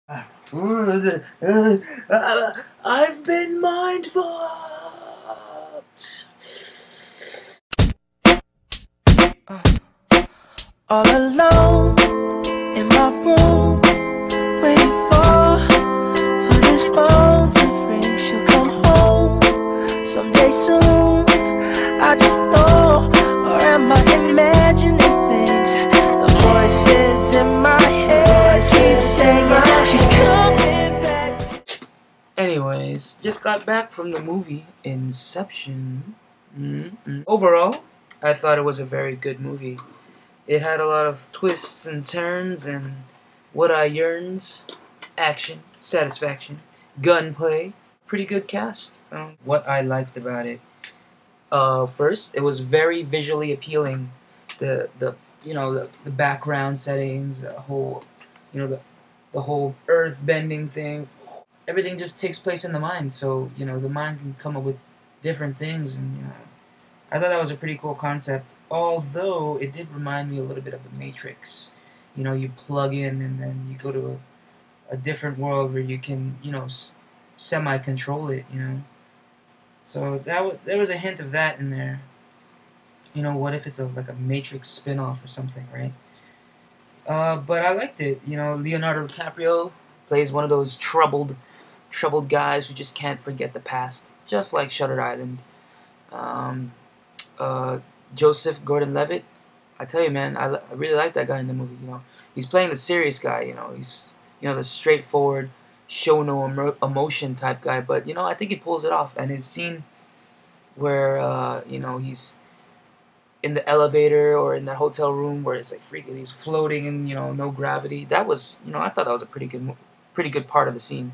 I've been mind fucked. All alone in my room, waiting for this phone to ring. She'll come home someday soon. I just know, or am I imagining things? The voices in my head keep saying she's coming back. Anyways, just got back from the movie Inception. Overall, I thought it was a very good movie. It had a lot of twists and turns and what I yearns, action, satisfaction, gunplay, pretty good cast. What I liked about it, first, it was very visually appealing. The background settings, the whole the whole earth bending thing. Everything just takes place in the mind, so the mind can come up with different things, and I thought that was a pretty cool concept, although it did remind me a little bit of The Matrix. You plug in and then you go to a different world where you can, semi-control it, So there was a hint of that in there. What if it's like a Matrix spin-off or something, right? But I liked it. Leonardo DiCaprio plays one of those troubled guys who just can't forget the past, just like Shutter Island. Joseph Gordon-Levitt, I tell you, man, I really like that guy in the movie. He's playing the serious guy. He's the straightforward, show no emotion type guy. But I think he pulls it off. And his scene where he's in the elevator or in that hotel room where it's like freaking, he's floating in no gravity. That was I thought that was a pretty good part of the scene.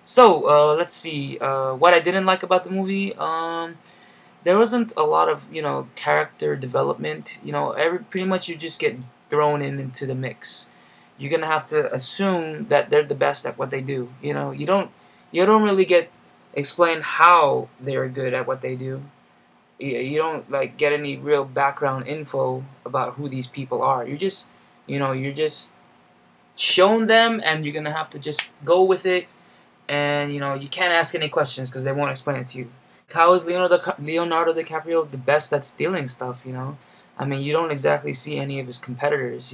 So let's see. What I didn't like about the movie. There wasn't a lot of character development. Pretty much you just get thrown into the mix. You're gonna have to assume that they're the best at what they do. You don't really get explained how they're good at what they do. You don't get any real background info about who these people are. You're just shown them, and you're gonna have to just go with it. And you can't ask any questions because they won't explain it to you. How is Leonardo DiCaprio the best at stealing stuff, I mean, you don't exactly see any of his competitors,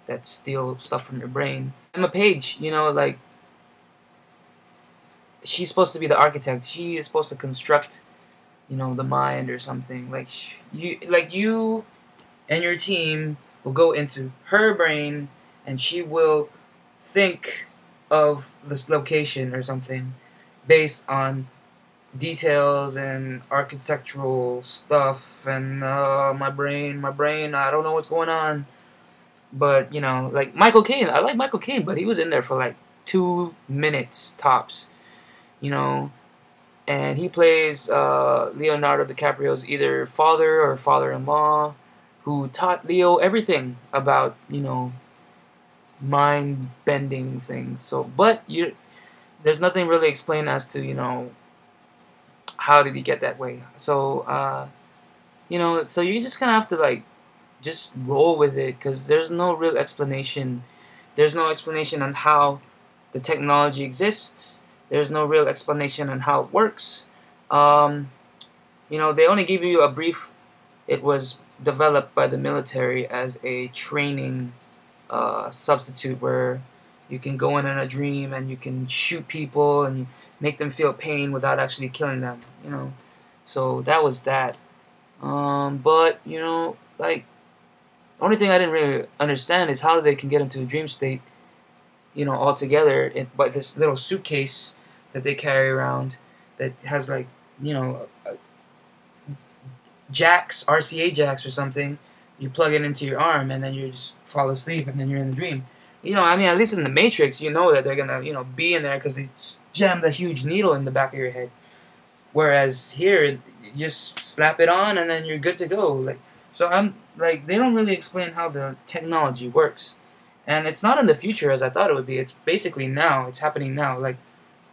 that steal stuff from your brain. Emma Page, she's supposed to be the architect. She is supposed to construct, the mind or something. You and your team will go into her brain, and she will think of this location or something based on details and architectural stuff, and my brain, I don't know what's going on. But like Michael Caine, I like Michael Caine, but he was in there for like 2 minutes tops, and he plays Leonardo DiCaprio's either father or father-in-law, who taught Leo everything about mind-bending things. So, but there's nothing really explained as to how did he get that way? So, so you just kind of have to just roll with it, because there's no real explanation. There's no explanation on how the technology exists. There's no real explanation on how it works. They only give you a brief. It was developed by the military as a training substitute where you can go in a dream and you can shoot people and make them feel pain without actually killing them, So that was that. But the only thing I didn't really understand is how they can get into a dream state, all together. But this little suitcase that they carry around that has jacks, RCA jacks or something. You plug it into your arm and then you just fall asleep and then you're in the dream. I mean, at least in the Matrix, that they're gonna, be in there because they jam the huge needle in the back of your head. Whereas here, you just slap it on and then you're good to go. So they don't really explain how the technology works, and it's not in the future as I thought it would be. It's basically now. It's happening now.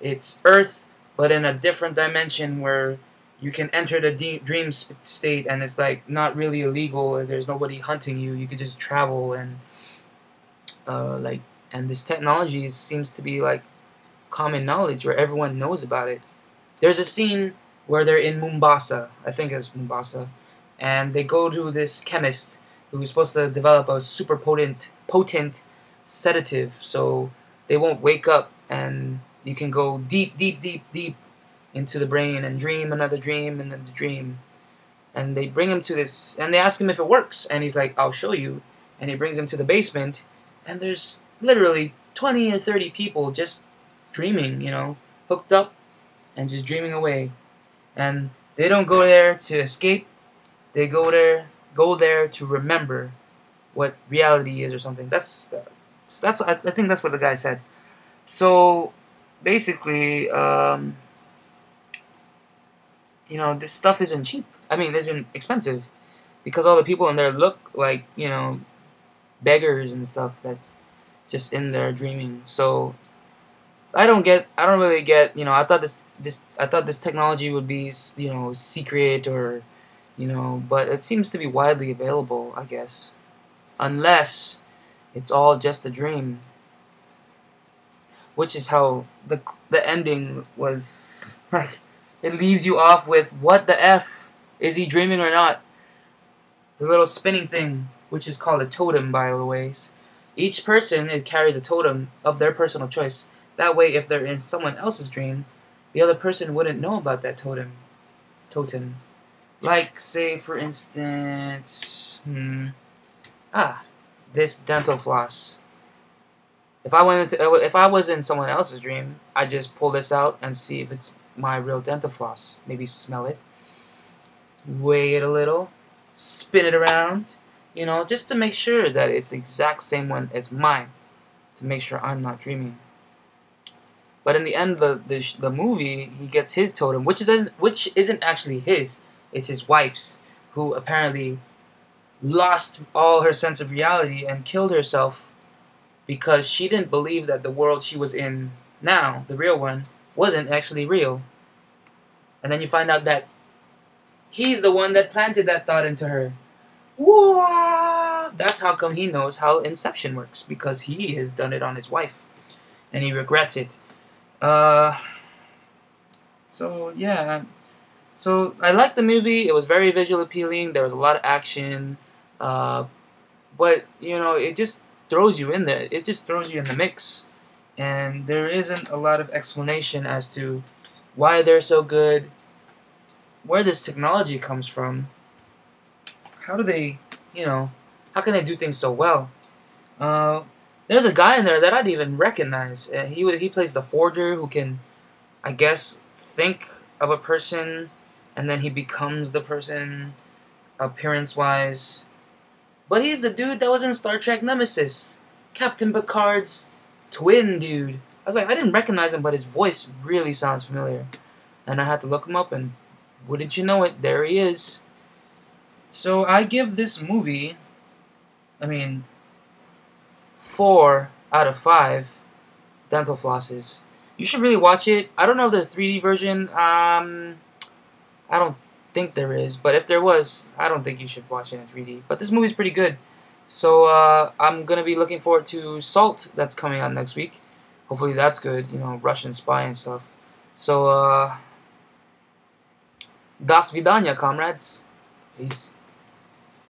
It's Earth, but in a different dimension where you can enter the dream state, and it's not really illegal. There's nobody hunting you. You could just travel and and this technology seems to be like common knowledge where everyone knows about it. There's a scene where they're in Mombasa, I think it's Mombasa, and they go to this chemist who's supposed to develop a super potent sedative so they won't wake up, and you can go deep, deep, deep, deep into the brain and dream another dream and then the dream. And they bring him to this, and they ask him if it works, and he's like, I'll show you. And he brings him to the basement, and there's literally 20 or 30 people just dreaming, you know, hooked up and just dreaming away. And they don't go there to escape, they go there to remember what reality is or something. I think that's what the guy said. So basically, you know, this stuff isn't cheap. I mean, it isn't expensive, because all the people in there look like, you know, beggars and stuff that's just in there dreaming. So I don't really get, you know, I thought this technology would be, you know, secret, or, you know, but it seems to be widely available, I guess, unless it's all just a dream, which is how the ending was. Like, it leaves you off with, what the F? Is he dreaming or not? The little spinning thing, which is called a totem, by the way. Each person, it carries a totem of their personal choice. That way, if they're in someone else's dream, the other person wouldn't know about that totem. Like, say, for instance, this dental floss. If I was in someone else's dream, I just pull this out and see if it's my real dental floss. Maybe smell it, weigh it a little, spin it around, you know, just to make sure that it's the exact same one as mine, to make sure I'm not dreaming. But in the end of the movie, he gets his totem, which isn't actually his. It's his wife's, who apparently lost all her sense of reality and killed herself because she didn't believe that the world she was in now, the real one, wasn't actually real. And then you find out that he's the one that planted that thought into her. Whoa! That's how come he knows how Inception works, because he has done it on his wife, and he regrets it. So yeah. So I liked the movie. It was very visually appealing. There was a lot of action, but you know, it just throws you in there. It just throws you in the mix, and there isn't a lot of explanation as to why they're so good, where this technology comes from, how do they, you know, how can they do things so well? There's a guy in there that I didn't even recognize. He plays the forger who can, I guess, think of a person, and then he becomes the person, appearance-wise. But he's the dude that was in Star Trek Nemesis, Captain Picard's twin dude. I was like, I didn't recognize him, but his voice really sounds familiar. And I had to look him up, and wouldn't you know it, there he is. So I give this movie, 4 out of 5 dental flosses. You should really watch it. I don't know if there's a 3D version. I don't think there is, but if there was, I don't think you should watch it in 3D. But this movie's pretty good. So I'm gonna be looking forward to Salt that's coming out next week. Hopefully that's good, you know, Russian spy and stuff. So Das Vidanya, comrades. Peace.